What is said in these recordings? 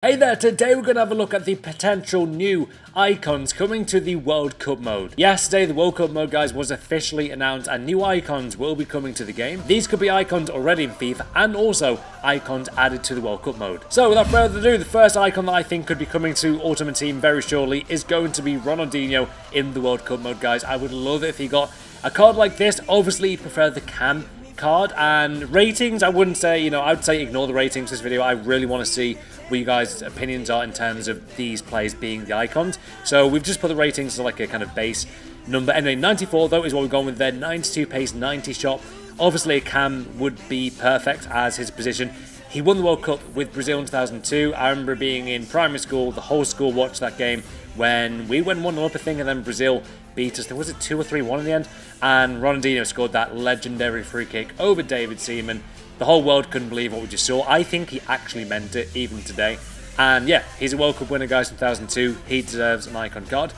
Hey there, today we're going to have a look at the potential new icons coming to the World Cup mode. Yesterday, the World Cup mode, guys, was officially announced and new icons will be coming to the game. These could be icons already in FIFA and also icons added to the World Cup mode. So without further ado, the first icon that I think could be coming to Ultimate Team very shortly is going to be Ronaldinho in the World Cup mode, guys. I would love it if he got a card like this. Obviously, prefer the cam card, and ratings, I wouldn't say, I would say ignore the ratings for this video. I really want to see what you guys' opinions are in terms of these players being the icons. So we've just put the ratings to like a kind of base number. Anyway, 94 though is what we've gone with there. 92 pace, 90 shot. Obviously a cam would be perfect as his position. He won the World Cup with Brazil in 2002. I remember being in primary school, the whole school watched that game when we went 1-0 up, I think, and then Brazil beat us. Was it 2 or 3-1 in the end? And Ronaldinho scored that legendary free kick over David Seaman. The whole world couldn't believe what we just saw. I think he actually meant it, even today. And yeah, he's a World Cup winner, guys, in 2002. He deserves an icon card.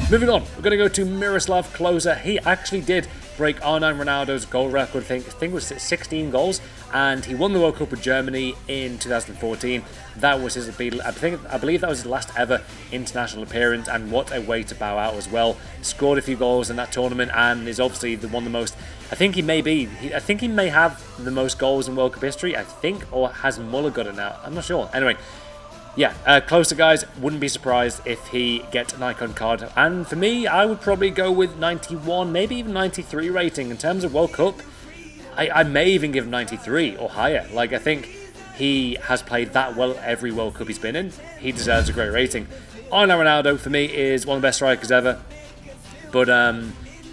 Moving on, we're going to go to Miroslav Klose. He actually did break R9 Ronaldo's goal record. I think it was 16 goals. And he won the World Cup with Germany in 2014. That was his, I believe that was his last ever international appearance. And what a way to bow out as well. Scored a few goals in that tournament and is obviously the one of the most, I think he may have the most goals in World Cup history, I think, or has Muller got it now? I'm not sure. Anyway, yeah, Klose, guys, wouldn't be surprised if he gets an icon card. And for me, I would probably go with 91, maybe even 93 rating. In terms of World Cup, I may even give 93 or higher. Like, I think he has played that well every World Cup he's been in. He deserves a great rating. R9 Ronaldo, for me, is one of the best strikers ever. But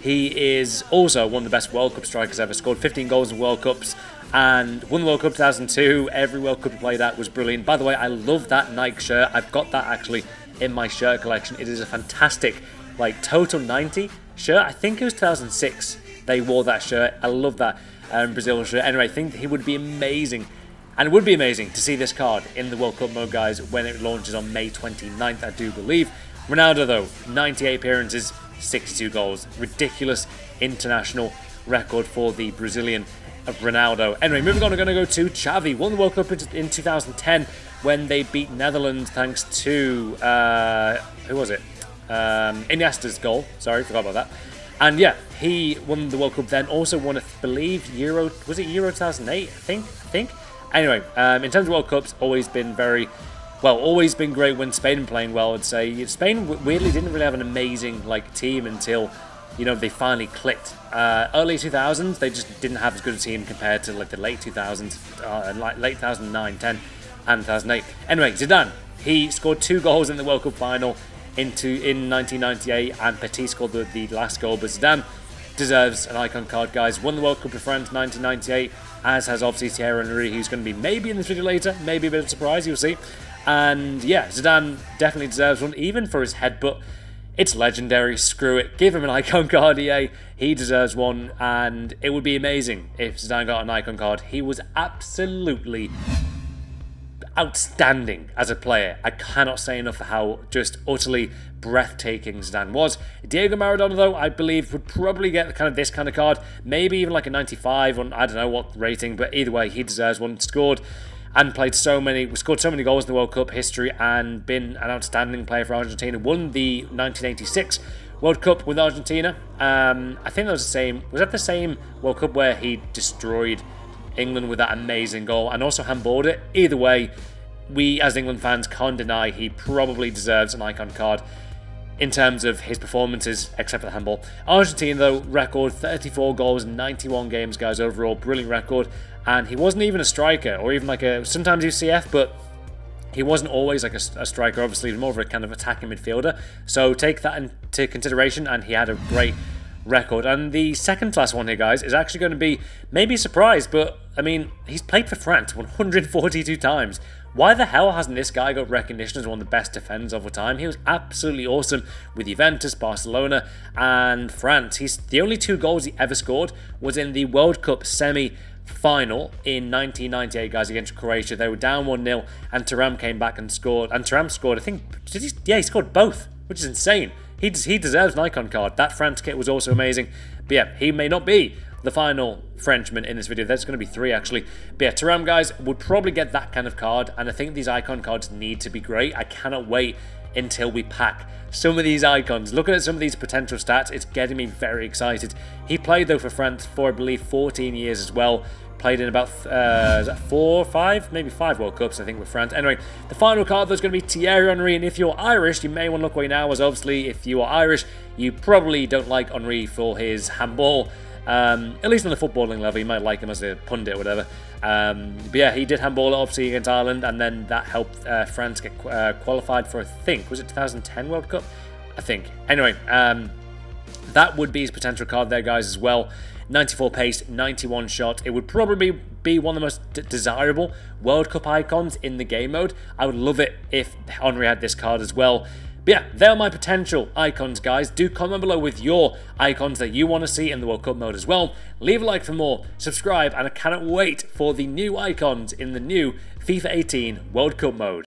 he is also one of the best World Cup strikers ever. Scored 15 goals in World Cups and won the World Cup 2002. Every World Cup he played at was brilliant. By the way, I love that Nike shirt. I've got that actually in my shirt collection. It is a fantastic, like, Total 90 shirt. I think it was 2006 they wore that shirt. I love that Brazil shirt. Anyway, I think he would be amazing. And it would be amazing to see this card in the World Cup mode, guys, when it launches on May 29th, I do believe. Ronaldo, though, 98 appearances, 62 goals. Ridiculous international record for the Brazilian Ronaldo. Anyway, moving on, we're going to go to Xavi. Won the World Cup in 2010 when they beat Netherlands thanks to, who was it? Iniesta's goal. Sorry, forgot about that. And yeah, he won the World Cup then. Also won, I believe, Euro 2008, I think. Anyway, in terms of World Cups, always been great when Spain been playing well, I'd say. Spain weirdly didn't really have an amazing team until, they finally clicked. Early 2000s, they just didn't have as good a team compared to the late 2000s, late 2009, 10, and 2008. Anyway, Zidane, he scored 2 goals in the World Cup final in 1998, and Petit scored the last goal. But Zidane deserves an icon card, guys. Won the World Cup with France 1998, as has obviously Thierry Henry, who's going to be maybe in this video later, maybe a bit of a surprise, you'll see. And yeah, Zidane definitely deserves one, even for his headbutt. It's legendary, screw it, give him an icon card, EA. He deserves one, and it would be amazing if Zidane got an icon card. He was absolutely outstanding as a player. I cannot say enough for how just utterly breathtaking Zidane was. Diego Maradona, though, I believe would probably get this kind of card, maybe even like a 95 on I don't know what rating, but either way, he deserves one. Scored so many goals in the World Cup history and been an outstanding player for Argentina. Won the 1986 World Cup with Argentina. I think that was the same World Cup where he destroyed England with that amazing goal and also handballed it. Either way, we as England fans can't deny he probably deserves an icon card in terms of his performances, except for the handball. Argentina, though, record 34 goals in 91 games, guys, overall. Brilliant record. And he wasn't even a striker or even sometimes he was CF, but he wasn't always a striker. Obviously, he was more of a kind of attacking midfielder. So take that into consideration, and he had a great record. And the second class one here, guys, is actually going to be maybe a surprise, but I mean, he's played for France 142 times. Why the hell hasn't this guy got recognition as one of the best defenders of all time? He was absolutely awesome with Juventus, Barcelona, and France. The only 2 goals he ever scored was in the World Cup semi-final in 1998, guys, against Croatia. They were down 1-0, and THURAM came back and scored. And THURAM scored, I think, he scored both, which is insane. He deserves an icon card. That France kit was also amazing. But yeah, he may not be the final Frenchman in this video. There's going to be 3 actually. But yeah, THURAM, guys, would probably get that kind of card, and I think these icon cards need to be great. I cannot wait until we pack some of these icons. Looking at some of these potential stats, it's getting me very excited. He played though for France for, I believe, 14 years as well. Played in about is that 4 or 5, maybe 5 World Cups, I think, with France. Anyway, the final card there's going to be Thierry Henry, and if you're Irish, you may want to look away now, as obviously if you are Irish, you probably don't like Henry for his handball. At least on the footballing level, you might like him as a pundit or whatever. But yeah, he did handball obviously against Ireland, and then that helped France get qualified for, I think, was it 2010 World Cup? I think. Anyway, that would be his potential card there, guys, as well. 94 pace, 91 shot. It would probably be one of the most desirable World Cup icons in the game mode. I would love it if Henry had this card as well. But yeah, they're my potential icons, guys. Do comment below with your icons that you want to see in the World Cup mode as well. Leave a like for more, subscribe, and I cannot wait for the new icons in the new FIFA 18 World Cup mode.